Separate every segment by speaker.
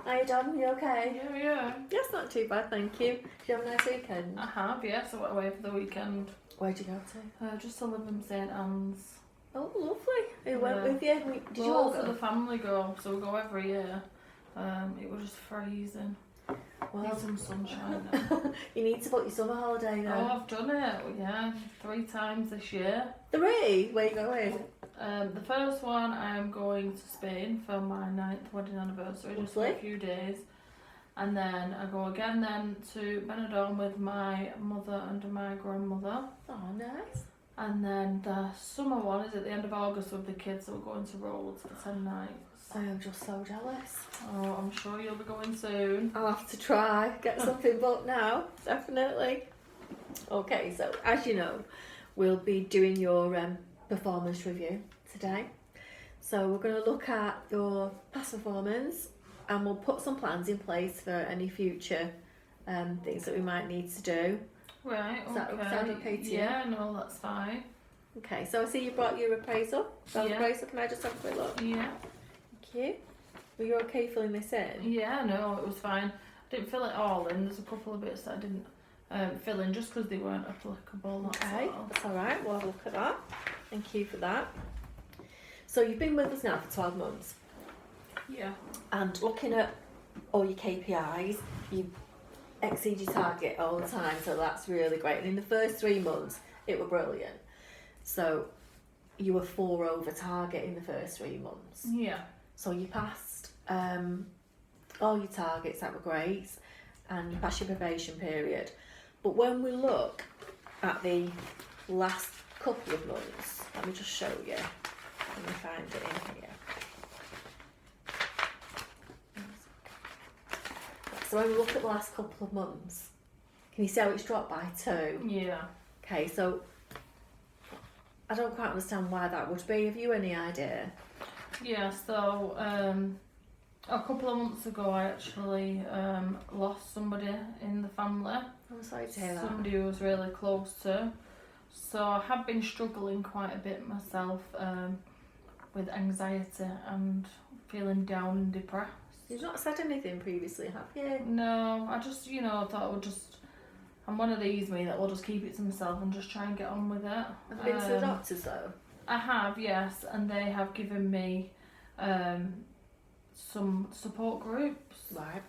Speaker 1: How you done? You okay?
Speaker 2: Yeah.
Speaker 1: Yes, not too bad, thank you. Did you have a nice weekend?
Speaker 2: I have, yes. I went away for the weekend.
Speaker 1: Where'd you go to?
Speaker 2: Just to live in St Anne's.
Speaker 1: Oh, lovely. Who went
Speaker 2: Yeah.
Speaker 1: with you? Did you all
Speaker 2: Lots
Speaker 1: go?
Speaker 2: of the family go, so we go every year. It was just freezing. Need
Speaker 1: Well,
Speaker 2: some sunshine now.
Speaker 1: you need to book your summer holiday then.
Speaker 2: Oh, I've done it, yeah, 3 times this year.
Speaker 1: 3? Where you going?
Speaker 2: The first one, I'm going to Spain for my 9th wedding anniversary, just for a
Speaker 1: Lovely.
Speaker 2: few days. And then I go again then to Benidorm with my mother and my grandmother.
Speaker 1: Oh, nice.
Speaker 2: And then the summer one is at the end of August with the kids, so we're going to Rhodes for 10 nights.
Speaker 1: I am just so jealous.
Speaker 2: Oh, I'm sure you'll be going soon.
Speaker 1: I'll have to try. Get something booked now. Definitely. Okay, so as you know, we'll be doing your performance review today. So we're going to look at your past performance and we'll put some plans in place for any future things that we might need to do.
Speaker 2: Right,
Speaker 1: Does that sound okay to you?
Speaker 2: Yeah, no, that's fine.
Speaker 1: Okay, so I see you brought your appraisal.
Speaker 2: Yeah.
Speaker 1: Appraisal, can I just have a quick look?
Speaker 2: Yeah.
Speaker 1: Thank you. Were you okay filling this in?
Speaker 2: Yeah, no, it was fine. I didn't fill it all in. There's a couple of bits that I didn't fill in just because they weren't applicable. That's
Speaker 1: Okay,
Speaker 2: all.
Speaker 1: that's alright. We'll have a look at that. Thank you for that. So you've been with us now for 12 months.
Speaker 2: Yeah.
Speaker 1: And looking at all your KPIs, you exceed your target all the time, so that's really great. And in the first 3 months, it were brilliant. So you were 4 over target in the first 3 months.
Speaker 2: Yeah.
Speaker 1: So you passed all your targets, that were great, and you passed your probation period. But when we look at the last couple of months, let me just show you. Let me find it in here. So when we look at the last couple of months, can you see how it's dropped by 2?
Speaker 2: Yeah.
Speaker 1: Okay, so I don't quite understand why that would be. Have you any idea?
Speaker 2: Yeah, so a couple of months ago I actually lost somebody in the family.
Speaker 1: I'm sorry to hear that.
Speaker 2: Somebody who was really close to. So I have been struggling quite a bit myself with anxiety and feeling down and depressed.
Speaker 1: You've not said anything previously, have you?
Speaker 2: No, I just, thought I would just... I'm one of these, me, that will just keep it to myself and just try and get on with it.
Speaker 1: Have you been to the doctors though?
Speaker 2: I have, yes, and they have given me some support groups.
Speaker 1: Right.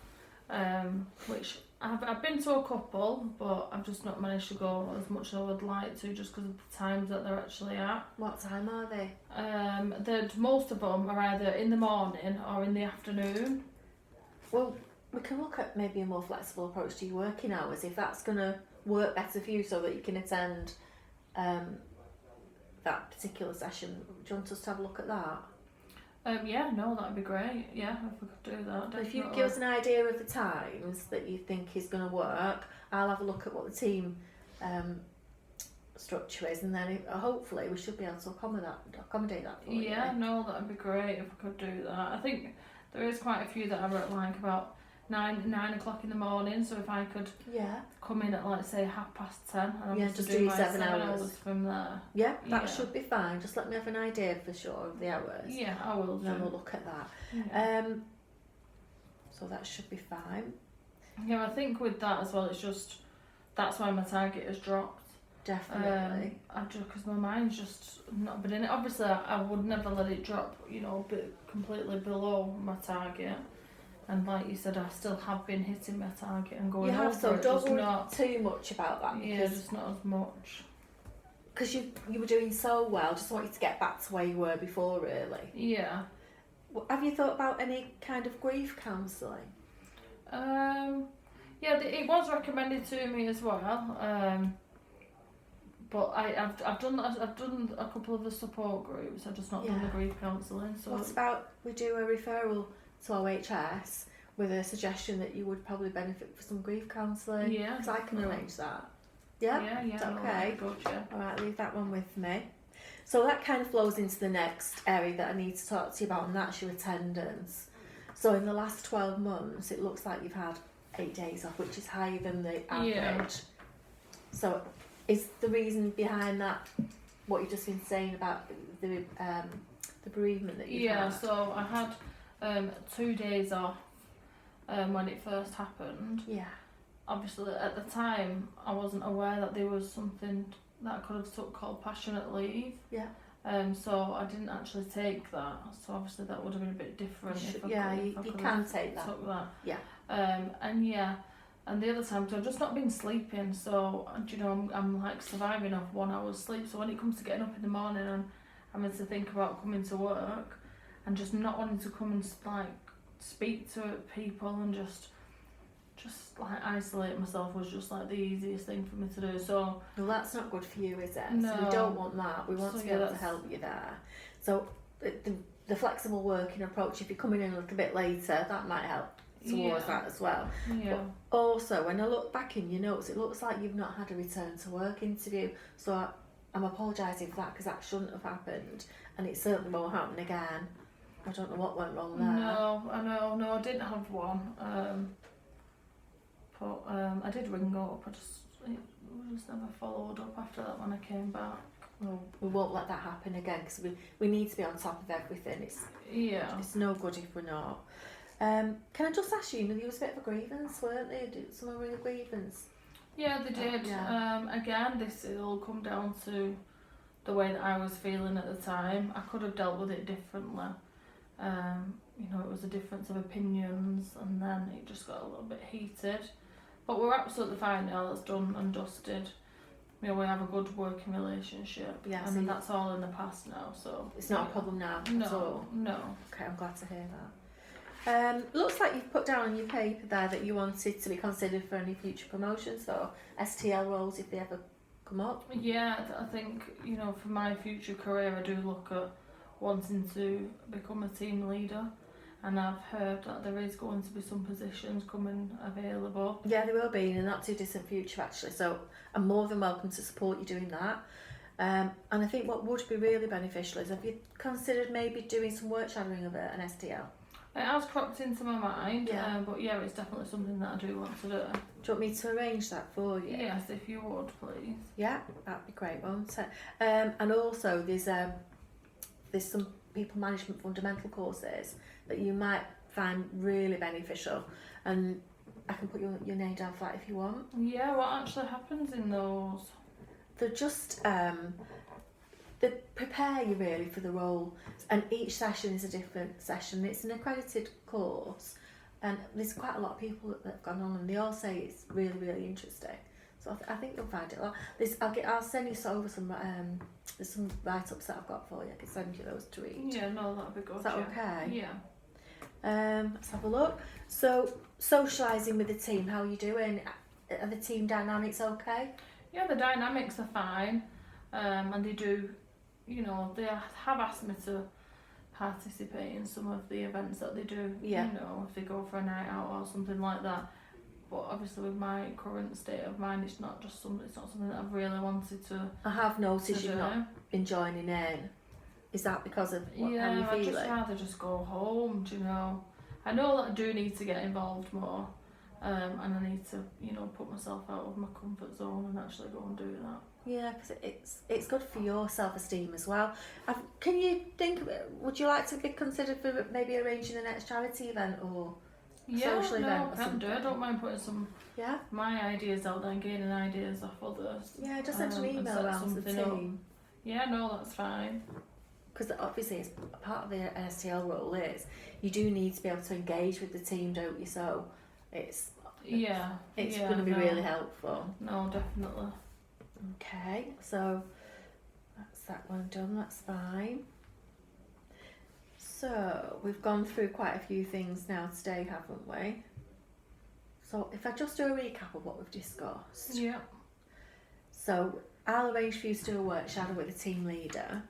Speaker 2: Which I've been to a couple, but I've just not managed to go as much as I would like to, just because of the times that they're actually at.
Speaker 1: What time are they?
Speaker 2: Most of them are either in the morning or in the afternoon.
Speaker 1: Well, we can look at maybe a more flexible approach to your working hours, if that's going to work better for you so that you can attend that particular session. Do you want us to have a look at that?
Speaker 2: Yeah, no, that'd be great. Yeah, if we could do that, definitely.
Speaker 1: If you give us an idea of the times that you think is going to work, I'll have a look at what the team structure is, and then hopefully we should be able to accommodate that for you.
Speaker 2: Yeah, no, that'd be great if we could do that. I think there is quite a few that are at like about 9 o'clock in the morning, so if I could come in at like say 10:30 and I'm
Speaker 1: just
Speaker 2: do
Speaker 1: do
Speaker 2: my
Speaker 1: 7
Speaker 2: 7
Speaker 1: hours.
Speaker 2: hours from there.
Speaker 1: Yeah, that
Speaker 2: Yeah.
Speaker 1: should be fine. Just let me have an idea for sure of the hours.
Speaker 2: Yeah, I will
Speaker 1: And
Speaker 2: do.
Speaker 1: then we'll look at that.
Speaker 2: Yeah.
Speaker 1: So that should be fine.
Speaker 2: Yeah, I think with that as well, it's just that's why my target has dropped.
Speaker 1: Definitely.
Speaker 2: Because my mind's just not been in it. Obviously, I would never let it drop, completely below my target. And like you said, I still have been hitting my target and going
Speaker 1: You have,
Speaker 2: over
Speaker 1: so
Speaker 2: it.
Speaker 1: don't
Speaker 2: Just
Speaker 1: worry
Speaker 2: not,
Speaker 1: too much about that.
Speaker 2: yeah, just not as much.
Speaker 1: Because you were doing so well, just want you to get back to where you were before, really.
Speaker 2: Yeah.
Speaker 1: Have you thought about any kind of grief counselling?
Speaker 2: Yeah, it was recommended to me as well. But I've done a couple of the support groups. I've just not done the grief counselling. So
Speaker 1: what about we do a referral to OHS with a suggestion that you would probably benefit for some grief counselling?
Speaker 2: Yeah.
Speaker 1: Because I can arrange that. Yeah?
Speaker 2: Yeah.
Speaker 1: Is that
Speaker 2: no,
Speaker 1: okay?
Speaker 2: that'd be good, yeah.
Speaker 1: Alright, leave that one with me. So that kind of flows into the next area that I need to talk to you about, and that's your attendance. So in the last 12 months, it looks like you've had 8 days off, which is higher than the average.
Speaker 2: Yeah.
Speaker 1: So is the reason behind that what you've just been saying about the bereavement that you've had?
Speaker 2: Yeah, so I had 2 days off when it first happened.
Speaker 1: Yeah.
Speaker 2: Obviously, at the time, I wasn't aware that there was something that I could have took called passionate leave.
Speaker 1: Yeah.
Speaker 2: So I didn't actually take that. So obviously that would have been a bit different.
Speaker 1: You can take that.
Speaker 2: Took that.
Speaker 1: Yeah.
Speaker 2: And the other times I've just not been sleeping. So you know, I'm like surviving off 1 hour's sleep. So when it comes to getting up in the morning and having to think about coming to work, and just not wanting to come and like speak to people and just like isolate myself was just like the easiest thing for me to do. So
Speaker 1: well, that's not good for you, is it?
Speaker 2: No.
Speaker 1: So we don't want that. We want
Speaker 2: So,
Speaker 1: to be
Speaker 2: yeah,
Speaker 1: able to help you there. So the flexible working approach, if you're coming in a little bit later, that might help towards that as well.
Speaker 2: Yeah.
Speaker 1: But also, when I look back in your notes, it looks like you've not had a return to work interview. So I'm apologising for that, because that shouldn't have happened, and it certainly won't happen again. I don't know what went wrong there.
Speaker 2: No, I know. No, I didn't have one. But I did ring up. We just never followed up after that when I came back.
Speaker 1: Well, we won't let that happen again, because we need to be on top of everything. It's no good if we're not. Can I just ask you, there was a bit of a grievance, weren't there? Did someone ring a grievance?
Speaker 2: Yeah, they did.
Speaker 1: Yeah.
Speaker 2: Again, this will come down to the way that I was feeling at the time. I could have dealt with it differently. You know, it was a difference of opinions, and then it just got a little bit heated. But we're absolutely fine now. That's done and dusted. You know, we have a good working relationship.
Speaker 1: Yeah,
Speaker 2: I mean, that's all in the past now. So
Speaker 1: it's not a problem now at all?
Speaker 2: No.
Speaker 1: Okay, I'm glad to hear that. Looks like you've put down on your paper there that you wanted to be considered for any future promotions or STL roles if they ever come up.
Speaker 2: Yeah, I think, you know, for my future career, I do look at wanting to become a team leader, and I've heard that there is going to be some positions coming available.
Speaker 1: Yeah, there will be in a not too distant future, actually, so I'm more than welcome to support you doing that. And I think what would be really beneficial is, have you considered maybe doing some work shadowing of an STL?
Speaker 2: It has cropped into my mind,
Speaker 1: Yeah.
Speaker 2: but yeah, it's definitely something that I do want to do.
Speaker 1: Do you want me to arrange that for you?
Speaker 2: Yes, if you would, please.
Speaker 1: Yeah, that'd be great, won't it? And also there's some people management fundamental courses that you might find really beneficial, and I can put your name down for that if you want.
Speaker 2: Yeah, what actually happens in those?
Speaker 1: They're just they prepare you really for the role, and each session is a different session. It's an accredited course, and there's quite a lot of people that have gone on, and they all say it's really, really interesting. So I think you'll find it a lot. I'll send you over some there's some write-ups that I've got for you. I can send you those to read.
Speaker 2: Yeah, no, that'd be good.
Speaker 1: Is that okay?
Speaker 2: Yeah.
Speaker 1: Let's have a look. So socialising with the team, how are you doing? Are the team dynamics okay?
Speaker 2: Yeah, the dynamics are fine, and they do, you know, they have asked me to participate in some of the events that they do.
Speaker 1: Yeah.
Speaker 2: You know, if they go for a night out or something like that. But obviously, with my current state of mind, it's not something that I've really wanted to.
Speaker 1: I have noticed
Speaker 2: to
Speaker 1: you've
Speaker 2: do.
Speaker 1: not been joining in. Is that because of how
Speaker 2: Yeah,
Speaker 1: you
Speaker 2: I'd
Speaker 1: feeling?
Speaker 2: just rather just go home. Do you know? I know that I do need to get involved more, and I need to, you know, put myself out of my comfort zone and actually go and do that.
Speaker 1: Yeah, because it's good for your self-esteem as well. Can you think? Would you like to be considered for maybe arranging the next charity event or social event or
Speaker 2: I can do. I
Speaker 1: something?
Speaker 2: don't mind putting some my ideas out there and gaining ideas off others.
Speaker 1: Yeah, just send an
Speaker 2: and
Speaker 1: email
Speaker 2: set
Speaker 1: around to the
Speaker 2: something up.
Speaker 1: team.
Speaker 2: Yeah, no, that's fine.
Speaker 1: Because obviously, it's part of the STL role is you do need to be able to engage with the team, don't you? So it's going to be really helpful.
Speaker 2: No, definitely.
Speaker 1: Okay, so that's that one done. That's fine. So we've gone through quite a few things now today, haven't we? So if I just do a recap of what we've discussed.
Speaker 2: Yeah.
Speaker 1: So I'll arrange for you to do a work shadow with a team leader,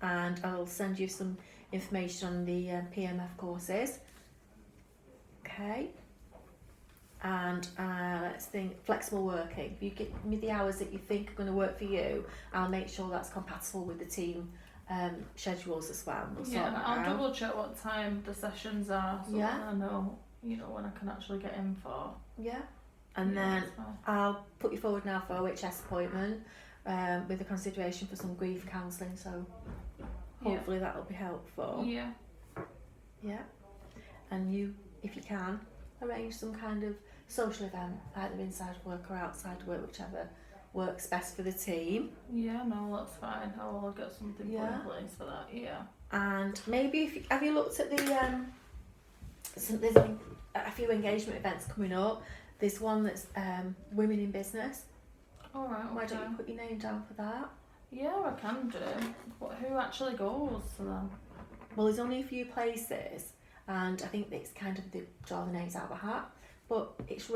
Speaker 1: and I'll send you some information on the PMF courses. Okay. And let's think, flexible working. If you give me the hours that you think are going to work for you, I'll make sure that's compatible with the team schedules as well. We'll sort that
Speaker 2: I'll
Speaker 1: out.
Speaker 2: double check what time the sessions are, so
Speaker 1: Yeah.
Speaker 2: that I know, you know, when I can actually get in for.
Speaker 1: Yeah. And
Speaker 2: Yeah,
Speaker 1: then
Speaker 2: that's fine.
Speaker 1: I'll put you forward now for a OHS appointment with a consideration for some grief counselling, so hopefully that'll be helpful.
Speaker 2: Yeah.
Speaker 1: Yeah. And you, if you can, arrange some kind of social event, either inside work or outside work, whichever works best for the team.
Speaker 2: Yeah, no, that's fine. I'll get something put
Speaker 1: Yeah.
Speaker 2: in place for that. Yeah.
Speaker 1: And maybe have you looked at the there's a few engagement events coming up. There's one that's women in business.
Speaker 2: All right. Okay.
Speaker 1: Why don't you put your name down for that?
Speaker 2: Yeah, I can do. But who actually goes to them?
Speaker 1: Well, there's only a few places, and I think it's kind of they draw the names out of a hat. But it's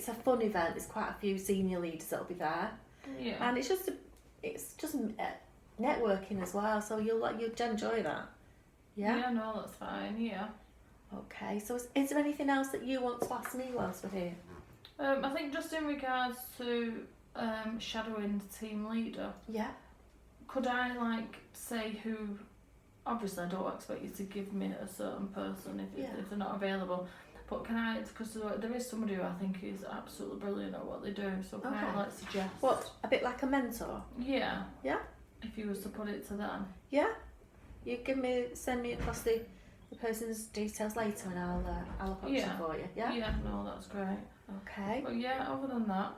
Speaker 1: a fun event. There's quite a few senior leaders that'll be there,
Speaker 2: Yeah.
Speaker 1: and it's just networking as well. So you'll enjoy that. Yeah.
Speaker 2: Yeah, no, that's fine. Yeah.
Speaker 1: Okay. So is there anything else that you want to ask me whilst we're here?
Speaker 2: I think just in regards to shadowing the team leader,
Speaker 1: Yeah.
Speaker 2: could I say who? Obviously, I don't expect you to give me a certain person if they're not available. But can I? Because there is somebody who I think is absolutely brilliant at what they do. So can I suggest?
Speaker 1: What? A bit like a mentor.
Speaker 2: Yeah.
Speaker 1: Yeah.
Speaker 2: If you was to put it to them.
Speaker 1: Yeah. You send me across the person's details later, and I'll approach them for you. Yeah.
Speaker 2: Yeah. No, that's great.
Speaker 1: Okay.
Speaker 2: But yeah, other than that,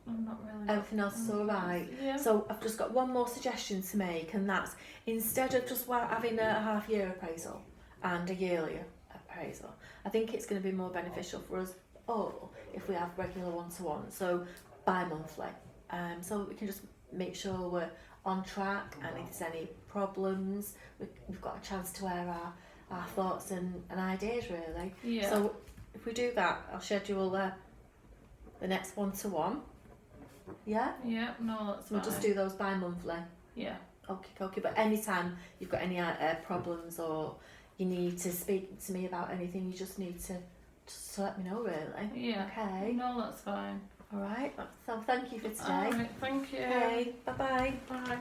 Speaker 2: I'm not really.
Speaker 1: Everything else is all right.
Speaker 2: Yeah.
Speaker 1: So I've just got one more suggestion to make, and that's instead of just having a half-year appraisal and a yearly appraisal, I think it's going to be more beneficial for us all if we have regular one-to-one, so bi-monthly. So we can just make sure we're on track, and if there's any problems, we've got a chance to air our thoughts and ideas, really.
Speaker 2: Yeah.
Speaker 1: So if we do that, I'll schedule the next one-to-one. Yeah?
Speaker 2: Yeah, no, that's
Speaker 1: We'll
Speaker 2: fine.
Speaker 1: just do those bi-monthly.
Speaker 2: Yeah.
Speaker 1: Okay. But anytime you've got any problems or you need to speak to me about anything, you just need to let me know, really.
Speaker 2: Yeah.
Speaker 1: Okay.
Speaker 2: No, that's fine.
Speaker 1: All right. So thank you for today.
Speaker 2: All right, thank you.
Speaker 1: Okay. Bye-bye.
Speaker 2: Bye.